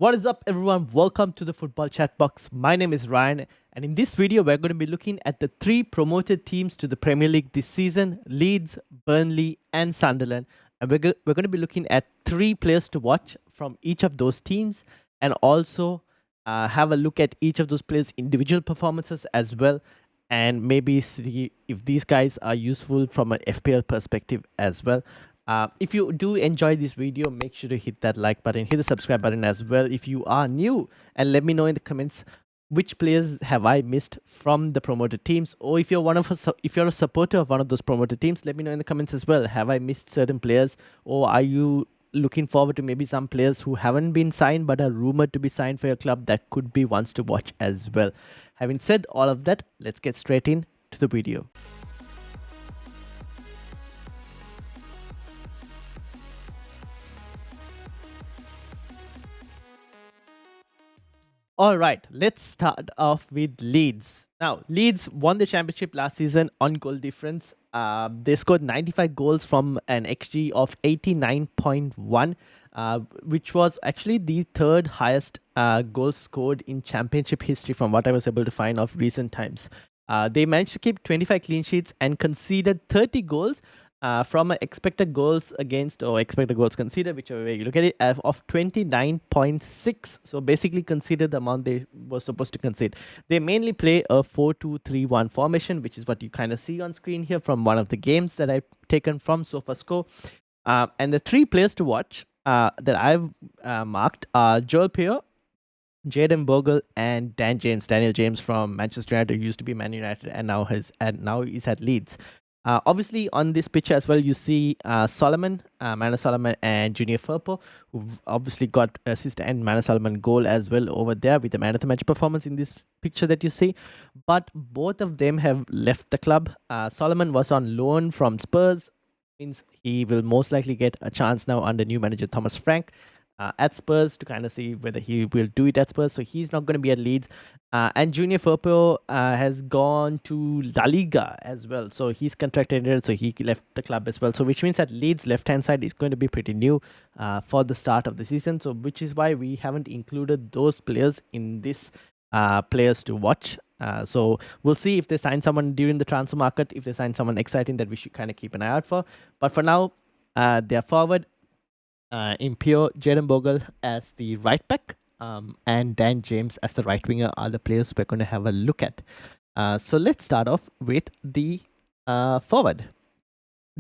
What is up, everyone? Welcome to the Football Chatbox. My name is Ryan, and in this video, we're going to be looking at the three promoted teams to the Premier League this season: Leeds, Burnley, and Sunderland. And we're going to be looking at three players to watch from each of those teams, and also have a look at each of those players' individual performances as well, and maybe see if these guys are useful from an FPL perspective as well. If you do enjoy this video, make sure to hit that like button, hit the subscribe button as well if you are new, and let me know in the comments which players have I missed from the promoted teams, or if you're if you're a supporter of one of those promoted teams, let me know in the comments as well. Have I missed certain players, or are you looking forward to maybe some players who haven't been signed but are rumored to be signed for your club that could be ones to watch as well? Having said all of that, let's get straight in to the video. All right, let's start off with Leeds. Now, Leeds won the championship last season on goal difference. They scored 95 goals from an XG of 89.1, which was actually the third highest goal scored in championship history from what I was able to find of recent times. They managed to keep 25 clean sheets and conceded 30 goals, from a expected goals against or expected goals conceded, whichever way you look at it, of 29.6. So basically conceded the amount they were supposed to concede. They mainly play a 4-2-3-1 formation, which is what you kind of see on screen here from one of the games that I've taken from SofaScore. And the three players to watch that I've marked are Joel Pierre, Jaden Bogle, and Daniel James from Manchester United, who used to be Man United and now he's at Leeds. Obviously, on this picture as well, you see Manor Solomon, and Junior Firpo, who've obviously got assist and Manor Solomon goal as well over there with the man of the match performance in this picture that you see. But both of them have left the club. Solomon was on loan from Spurs, means he will most likely get a chance now under new manager Thomas Frank at Spurs to kind of see whether he will do it at Spurs. So he's not going to be at Leeds. And Junior Firpo has gone to La Liga as well. So he's contracted, so he left the club as well. So which means that Leeds' left-hand side is going to be pretty new for the start of the season. So which is why we haven't included those players in this players to watch. So we'll see if they sign someone during the transfer market, if they sign someone exciting that we should kind of keep an eye out for. But for now, they're forward. Impure Jaden Bogle as the right back, and Dan James as the right winger are the players we're going to have a look at. So let's start off with the forward.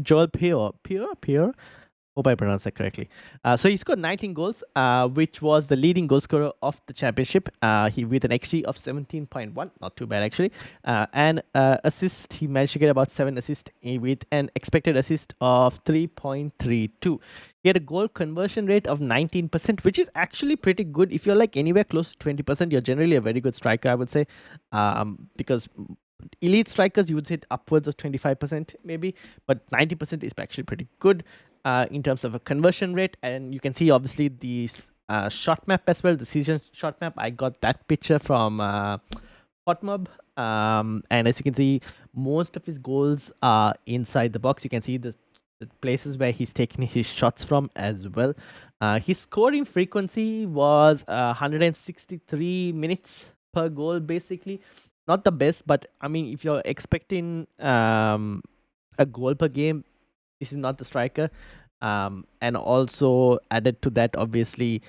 Joel Pierre. Hope I pronounced that correctly. So he scored 19 goals, which was the leading goal scorer of the championship. He with an XG of 17.1, not too bad actually. And assist, he managed to get about 7 assists with an expected assist of 3.32. He had a goal conversion rate of 19%, which is actually pretty good. If you're like anywhere close to 20%, you're generally a very good striker, I would say, because elite strikers you would say upwards of 25% maybe, but 90% is actually pretty good in terms of a conversion rate. And you can see obviously the shot map as well, the season shot map. I got that picture from Hotmob, and as you can see, most of his goals are inside the box. You can see the places where he's taking his shots from as well. His scoring frequency was 163 minutes per goal, basically. Not the best, but I mean, if you're expecting a goal per game, this is not the striker. And also added to that, obviously,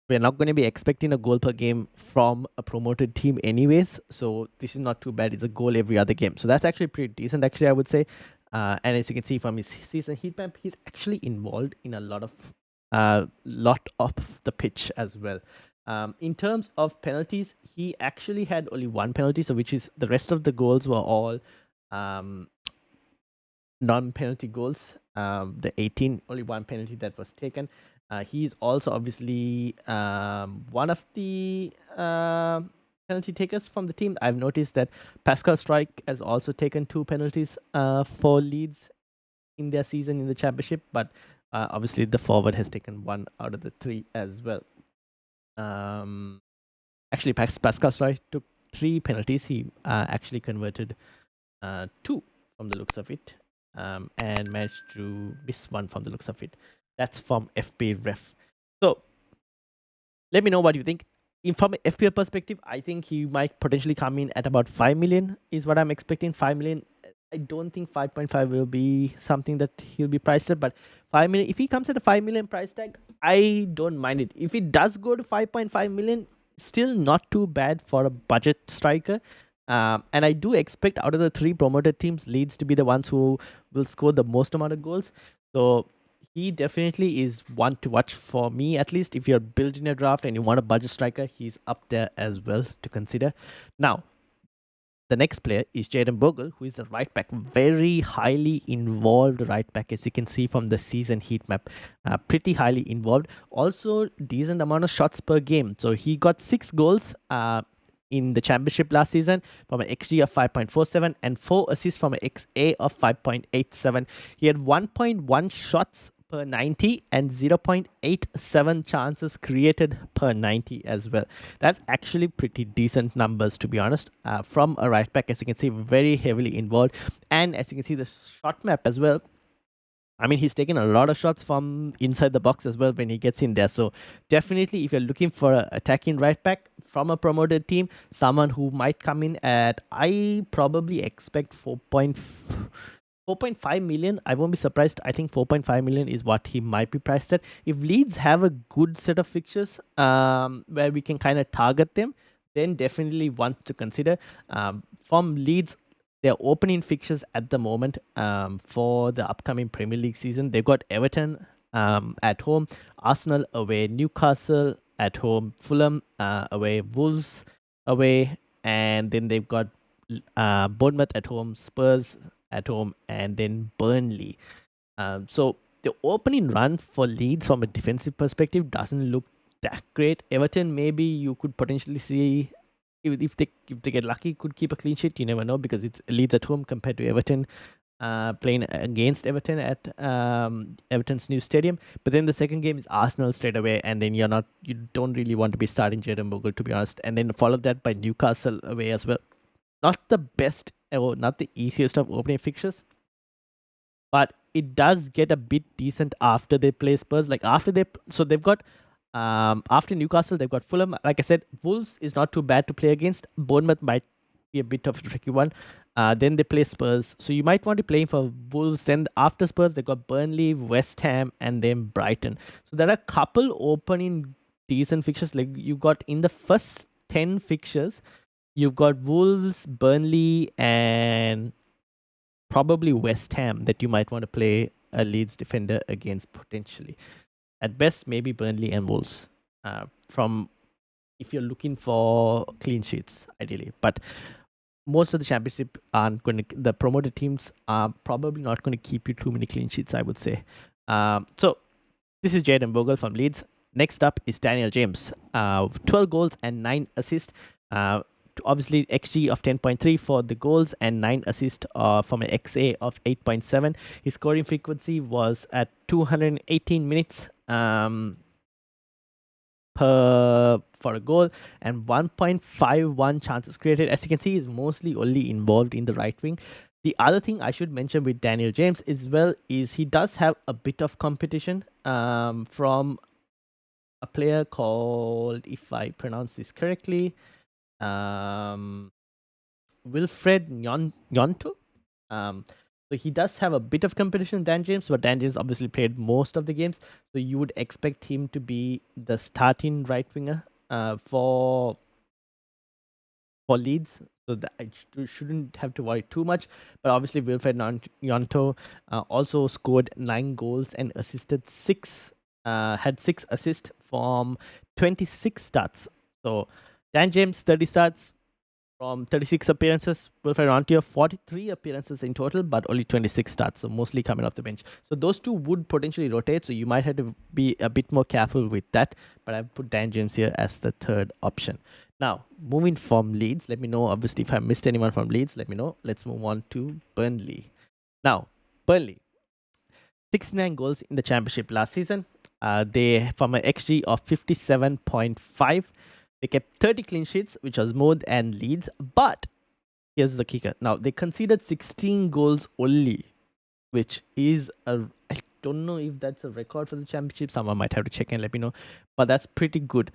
we're not going to be expecting a goal per game from a promoted team anyways. So this is not too bad. It's a goal every other game. So that's actually pretty decent, actually, I would say. And as you can see from his season heat map, he's actually involved in a lot of the pitch as well. In terms of penalties, he actually had only one penalty, so which is the rest of the goals were all non-penalty goals. The 18, only one penalty that was taken. He's also obviously one of the penalty takers from the team. I've noticed that Pascal Strike has also taken 2 penalties for Leeds in their season in the championship, but obviously the forward has taken 1 out of the 3 as well. Actually, Pascal Strike took 3 penalties. He actually converted 2 from the looks of it, and managed to miss 1 from the looks of it. That's from FP Ref. So Let me know what you think. From an FPL perspective, I think he might potentially come in at about 5 million, is what I'm expecting. 5 million. I don't think 5.5 will be something that he'll be priced at, but 5 million, if he comes at a 5 million price tag, I don't mind it. If it does go to 5.5 million, still not too bad for a budget striker. And I do expect out of the three promoted teams, Leeds to be the ones who will score the most amount of goals. So he definitely is one to watch for me, at least. If you're building a draft and you want a budget striker, he's up there as well to consider. Now, the next player is Jaden Bogle, who is the right back, very highly involved right back, as you can see from the season heat map. Pretty highly involved. Also, decent amount of shots per game. So he got 6 goals in the championship last season from an XG of 5.47 and 4 assists from an XA of 5.87. He had 1.1 shots per 90 and 0.87 chances created per 90 as well. That's actually pretty decent numbers, to be honest, from a right back. As you can see, very heavily involved, and as you can see the shot map as well, I mean, he's taken a lot of shots from inside the box as well when he gets in there. So definitely, if you're looking for an attacking right back from a promoted team, someone who might come in at, I probably expect 4.5 million. I won't be surprised. I think 4.5 million is what he might be priced at. If Leeds have a good set of fixtures where we can kind of target them, then definitely one to consider. From Leeds, their opening fixtures at the moment for the upcoming Premier League season, they've got Everton at home, Arsenal away, Newcastle at home, Fulham away, Wolves away, and then they've got Bournemouth at home, Spurs at home, and then Burnley. So the opening run for Leeds from a defensive perspective doesn't look that great. Everton, maybe you could potentially see, if they get lucky, could keep a clean sheet. You never know, because it's Leeds at home compared to Everton playing against Everton at Everton's new stadium. But then the second game is Arsenal straight away, and then you don't really want to be starting Jaden Bogle, to be honest. And then follow that by Newcastle away as well. Not the best or not the easiest of opening fixtures, but it does get a bit decent after they play Spurs. So they've got after Newcastle, they've got Fulham. Like I said, Wolves is not too bad to play against. Bournemouth might be a bit of a tricky one. Then they play Spurs, so you might want to play for Wolves. Then after Spurs, they've got Burnley, West Ham, and then Brighton. So there are a couple opening decent fixtures. Like you got in the first 10 fixtures, you've got Wolves, Burnley, and probably West Ham that you might want to play a Leeds defender against potentially. At best, maybe Burnley and Wolves. From if you're looking for clean sheets, ideally. But most of the championship aren't going to. The promoted teams are probably not going to keep you too many clean sheets, I would say. So this is Jaden Bogle from Leeds. Next up is Daniel James. 12 goals and 9 assists. Obviously XG of 10.3 for the goals and 9 assists from an XA of 8.7. His scoring frequency was at 218 minutes for a goal and 1.51 chances created. As you can see, he's mostly only involved in the right wing. The other thing I should mention with Daniel James as well is he does have a bit of competition from a player called, if I pronounce this correctly, Wilfred Nyonto. So he does have a bit of competition with Dan James, but Dan James obviously played most of the games, so you would expect him to be the starting right winger for Leeds. So that I shouldn't have to worry too much. But obviously Wilfred Nyonto also scored 9 goals and assisted 6. Had 6 assists from 26 starts. So Dan James 30 starts from 36 appearances. Wilfred Nyonto 43 appearances in total, but only 26 starts, so mostly coming off the bench. So those two would potentially rotate, so you might have to be a bit more careful with that. But I've put Dan James here as the third option. Now, moving from Leeds, let me know, obviously, if I missed anyone from Leeds, let me know. Let's move on to Burnley. Now, Burnley, 69 goals in the championship last season. They, from an XG of 57.5, they kept 30 clean sheets, which was more than Leeds. But here's the kicker. Now, they conceded 16 goals only, which is I don't know if that's a record for the championship. Someone might have to check and let me know. But that's pretty good.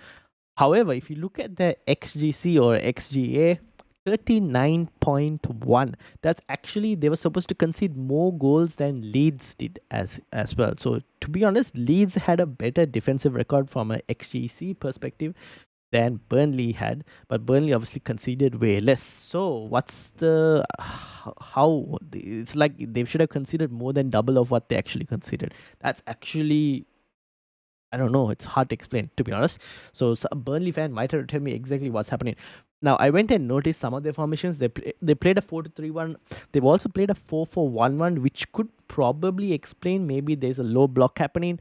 However, if you look at the XGC or XGA, 39.1. That's actually, they were supposed to concede more goals than Leeds did as well. So to be honest, Leeds had a better defensive record from a XGC perspective than Burnley had, but Burnley obviously conceded way less. So what's the how it's like they should have conceded more than double of what they actually conceded. That's actually, I don't know. It's hard to explain, to be honest. So, a Burnley fan might have to tell me exactly what's happening. Now, I went and noticed some of their formations. They played a 4-2-3-1. They've also played a 4-4-1-1, which could probably explain maybe there's a low block happening,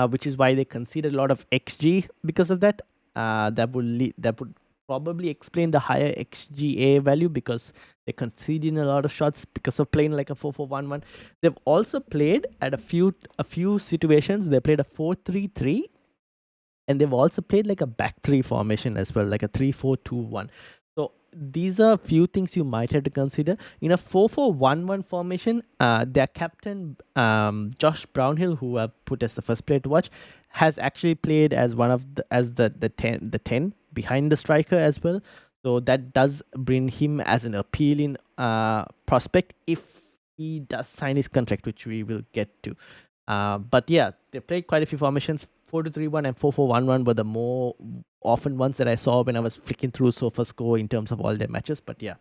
which is why they conceded a lot of XG because of that. That would probably explain the higher XGA value because they're conceding a lot of shots because of playing like a 4-4-1-1. They've also played at a few situations. They played a 4-3-3, and they've also played like a back three formation as well, like a 3-4-2-1. So these are a few things you might have to consider. In a 4-4-1-1 formation, their captain Josh Brownhill, who I put as the first player to watch, has actually played as one of the 10 behind the striker as well. So that does bring him as an appealing prospect if he does sign his contract, which we will get to. But yeah, they played quite a few formations. 4-2-3-1 and 4-4-1-1 were the more often ones that I saw when I was flicking through SofaScore in terms of all their matches. But yeah,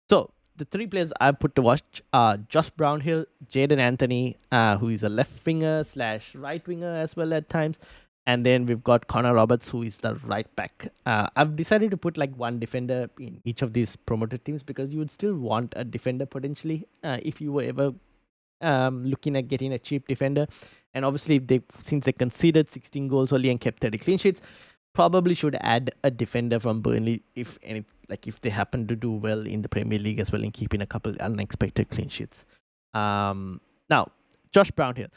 so the three players I put to watch are Josh Brownhill, Jaden Anthony, who is a left winger / right winger as well at times. And then we've got Connor Roberts, who is the right back. I've decided to put like one defender in each of these promoted teams because you would still want a defender potentially if you were ever looking at getting a cheap defender. And obviously, since they conceded 16 goals only and kept 30 clean sheets, probably should add a defender from Burnley if they happen to do well in the Premier League as well in keeping a couple unexpected clean sheets. Now, Josh Brownhill.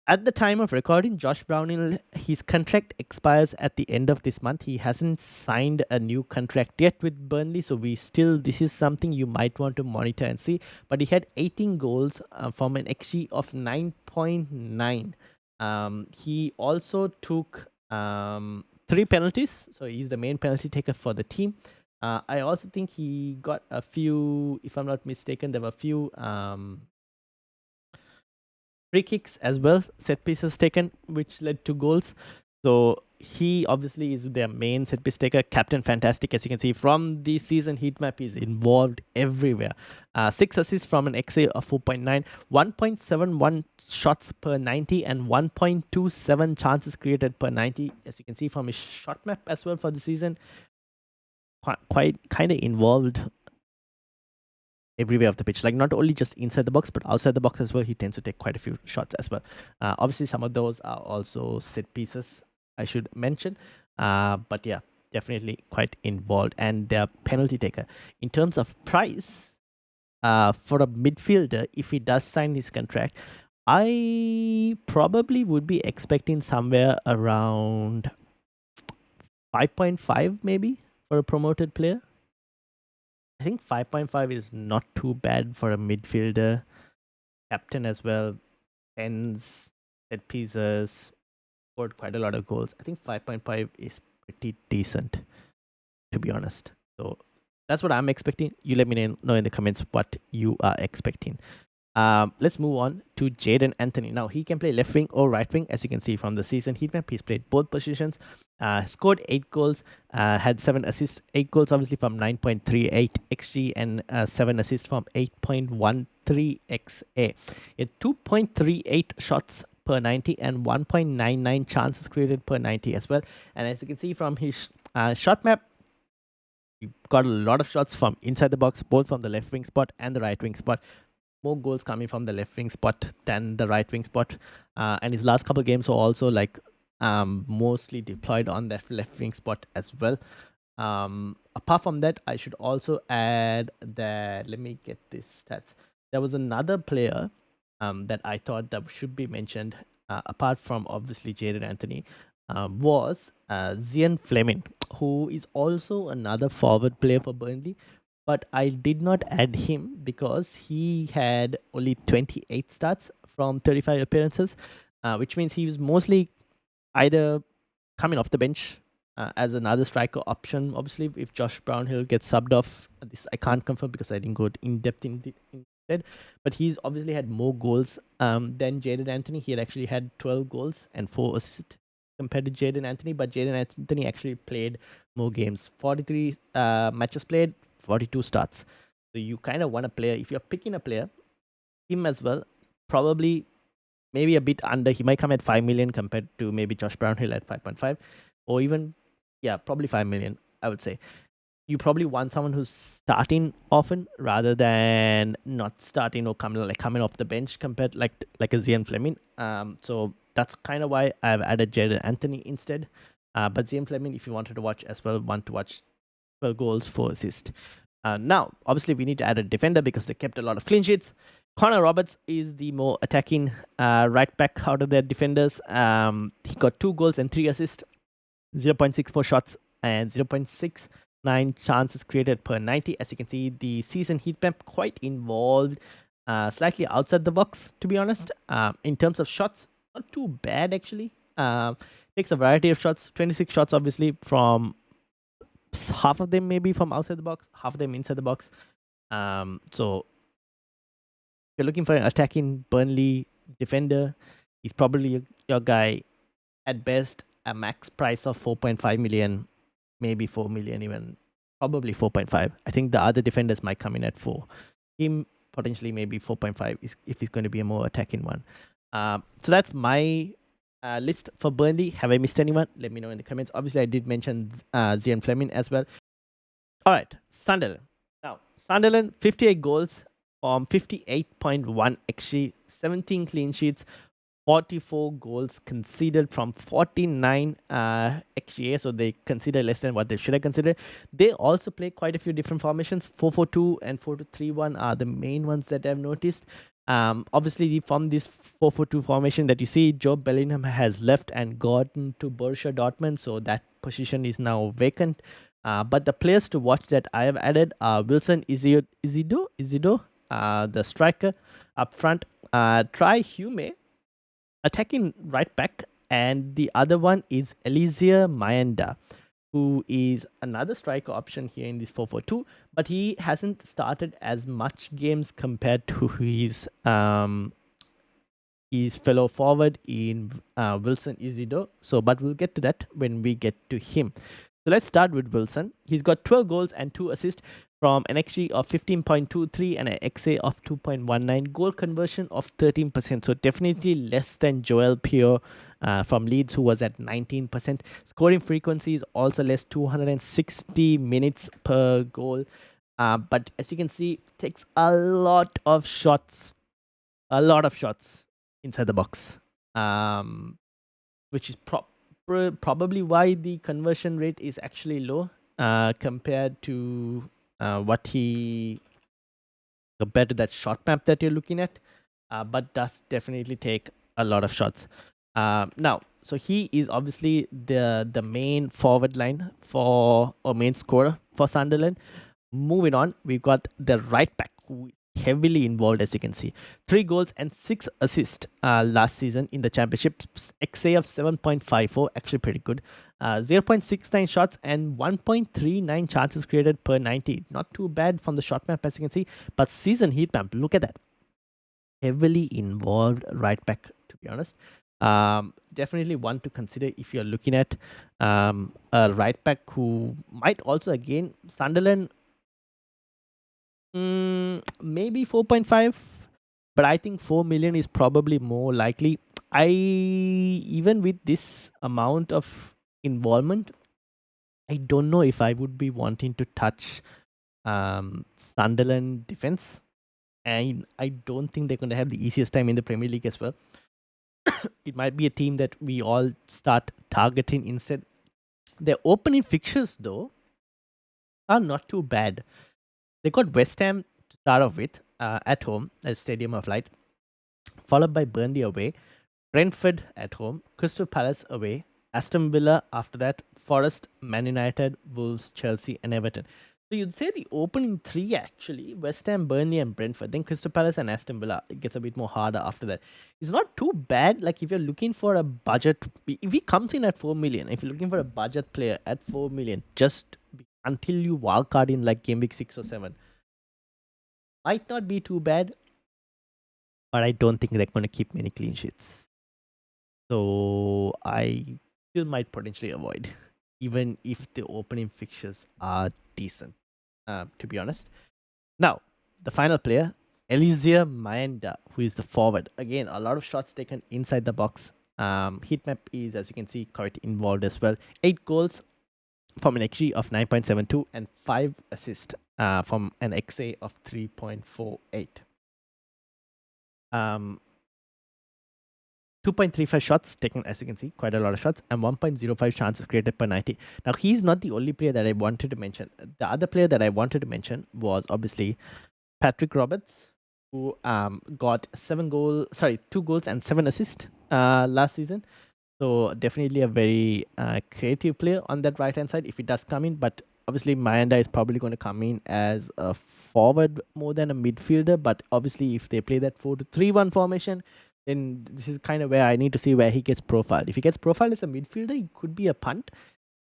At the time of recording, Josh Brownhill, his contract expires at the end of this month. He hasn't signed a new contract yet with Burnley, so this is something you might want to monitor and see. But he had 18 goals from an XG of 9.9. He also took 3 penalties, so he's the main penalty taker for the team. I also think he got a few, if I'm not mistaken, there were a few free kicks as well, set pieces taken, which led to goals. So he obviously is their main set piece taker, captain fantastic. As you can see from the season heat map, he's involved everywhere. 6 assists from an XA of 4.9, 1.71 shots per 90, and 1.27 chances created per 90. As you can see from his shot map as well for the season, quite kind of involved everywhere of the pitch, like not only just inside the box but outside the box as well. He tends to take quite a few shots as well. Obviously some of those are also set pieces, I should mention, but yeah, definitely quite involved. And their penalty taker in terms of price, for a midfielder, if he does sign his contract, I probably would be expecting somewhere around 5.5 maybe for a promoted player. I think 5.5 is not too bad for a midfielder. Captain as well. Tens, set pieces, scored quite a lot of goals. I think 5.5 is pretty decent, to be honest. So that's what I'm expecting. You let me know in the comments what you are expecting. Let's move on to Jaden Anthony. Now, he can play left wing or right wing. As you can see from the season heat map, he's played both positions. Scored 8 goals, had 7 assists. 8 goals obviously from 9.38 XG and 7 assists from 8.13 XA. He had 2.38 shots per 90 and 1.99 chances created per 90 as well. And as you can see from his shot map, he got a lot of shots from inside the box, both from the left wing spot and the right wing spot. More goals coming from the left wing spot than the right wing spot. And his last couple of games were also like mostly deployed on that left wing spot as well. Apart from that, I should also add that, let me get this stats. There was another player that I thought that should be mentioned, apart from obviously Jaden Anthony, was Zian Fleming, who is also another forward player for Burnley. But I did not add him because he had only 28 starts from 35 appearances, which means he was mostly either coming off the bench as another striker option. Obviously, if Josh Brownhill gets subbed off, this I can't confirm because I didn't go in depth instead. But he's obviously had more goals than Jaden Anthony. He had actually had 12 goals and 4 assists compared to Jaden Anthony. But Jaden Anthony actually played more games. 43 matches played, 42 starts. So you kind of want a player. If you're picking a player, him as well, probably maybe a bit under. He might come at 5 million compared to maybe Josh Brownhill at 5.5, or even, yeah, probably 5 million, I would say. You probably want someone who's starting often rather than not starting or coming off the bench compared like a Zian Fleming. So that's kind of why I've added Jaden Anthony instead. But Zian Fleming, if you wanted to watch as well, want to watch 12 goals, 4 assists. Now, obviously, we need to add a defender because they kept a lot of clean sheets. Connor Roberts is the more attacking right back out of their defenders. He got 2 goals and 3 assists, 0.64 shots, and 0.69 chances created per 90. As you can see, the season heat map quite involved, slightly outside the box, to be honest. In terms of shots, not too bad actually. Takes a variety of shots, 26 shots obviously from half of them maybe from outside the box, half of them inside the box. So if you're looking for an attacking Burnley defender, he's probably your guy. At best, a max price of 4.5 million, maybe 4 million, even probably 4.5. I think the other defenders might come in at 4. Him potentially maybe 4.5 if he's going to be a more attacking one. So that's my list for Burnley. Have I missed anyone? Let me know in the comments. Obviously, I did mention Zian Fleming as well. All right, Sunderland. Now, Sunderland, 58 goals from 58.1 XG, 17 clean sheets, 44 goals conceded from 49 XGA, so they consider less than what they should have considered. They also play quite a few different formations. 4-4-2 and 4-2-3-1 are the main ones that I've noticed. Obviously, from this 4-4-2 formation that you see, Joe Bellingham has left and gone to Borussia Dortmund, so that position is now vacant. But the players to watch that I have added are Wilson Isidore, the striker up front. Try Hume, attacking right back, and the other one is Eliezer Mayenda, who is another striker option here in this 4-4-2, but he hasn't started as much games compared to his fellow forward in Wilson Isidore. So, but we'll get to that when we get to him. So let's start with Wilson. He's got 12 goals and 2 assists from an XG of 15.23 and an XA of 2.19. Goal conversion of 13%. So definitely less than Joel Pio from Leeds, who was at 19%. Scoring frequency is also less, 260 minutes per goal. But as you can see, takes a lot of shots. Inside the box. Which is probably why the conversion rate is actually low compared to compared to that shot map that you're looking at, but does definitely take a lot of shots. Now, so he is obviously the main forward line or main scorer for Sunderland. Moving on, we've got the right back who is heavily involved, as you can see. 3 goals and 6 assists last season in the championship. XA of 7.54, actually pretty good. 0.69 shots and 1.39 chances created per 90. Not too bad from the shot map, as you can see. But season heat map, look at that. Heavily involved right back, to be honest. Definitely one to consider if you're looking at a right back who might also, again, Sunderland, maybe 4.5, but I think 4 million is probably more likely. Even with this amount of involvement, I don't know if I would be wanting to touch Sunderland defense, and I don't think they're going to have the easiest time in the Premier League as well. It might be a team that we all start targeting instead. Their opening fixtures, though, are not too bad. They got West Ham to start off with at home at Stadium of Light, followed by Burnley away, Brentford at home, Crystal Palace away, Aston Villa after that, Forest, Man United, Wolves, Chelsea, and Everton. So you'd say the opening three actually: West Ham, Burnley, and Brentford. Then Crystal Palace and Aston Villa. It gets a bit more harder after that. It's not too bad. Like if you're looking for a budget, if he comes in at 4 million, if you're looking for a budget player at 4 million, just until you wildcard in like game week 6 or 7, might not be too bad. But I don't think they're going to keep many clean sheets. So I still might potentially avoid, even if the opening fixtures are decent, to be honest. Now, the final player, Eliezer Maenda, who is the forward. Again, a lot of shots taken inside the box. Heat map is, as you can see, quite involved as well. 8 goals from an XG of 9.72 and 5 assists from an XA of 3.48. 2.35 shots taken, as you can see, quite a lot of shots, and 1.05 chances created per 90. Now, he's not the only player that I wanted to mention. The other player that I wanted to mention was obviously Patrick Roberts, who got 2 goals and 7 assists last season. So definitely a very creative player on that right hand side if he does come in. But obviously, Maenda is probably going to come in as a forward more than a midfielder. But obviously, if they play that 4-2-3-1 formation, then this is kind of where I need to see where he gets profiled. If he gets profiled as a midfielder, he could be a punt.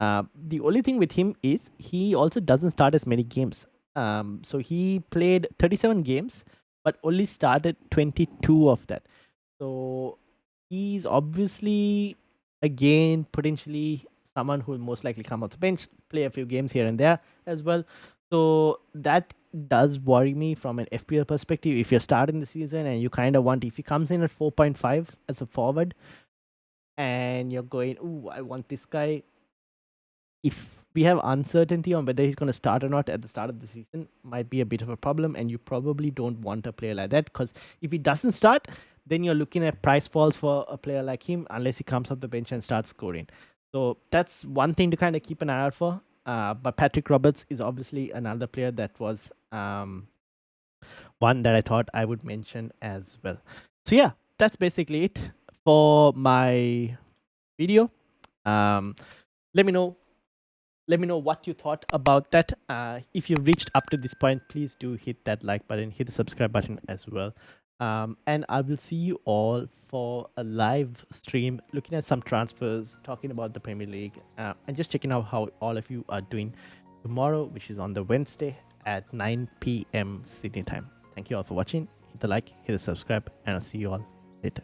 The only thing with him is he also doesn't start as many games. So he played 37 games, but only started 22 of that. So he's obviously, again, potentially someone who will most likely come off the bench, play a few games here and there as well. So that does worry me from an FPL perspective. If you're starting the season and you kind of want, if he comes in at 4.5 as a forward and you're going, ooh, I want this guy. If we have uncertainty on whether he's going to start or not at the start of the season, might be a bit of a problem, and you probably don't want a player like that, because if he doesn't start, then you're looking at price falls for a player like him unless he comes off the bench and starts scoring. So that's one thing to kind of keep an eye out for. But Patrick Roberts is obviously another player that was one that I thought I would mention as well. So yeah, that's basically it for my video. Let me know what you thought about that. If you've reached up to this point, please do hit that like button, hit the subscribe button as well. And I will see you all for a live stream looking at some transfers, talking about the Premier League, and just checking out how all of you are doing tomorrow, which is on the Wednesday at 9 p.m. Sydney time. Thank you all for watching. Hit the like, hit the subscribe, and I'll see you all later.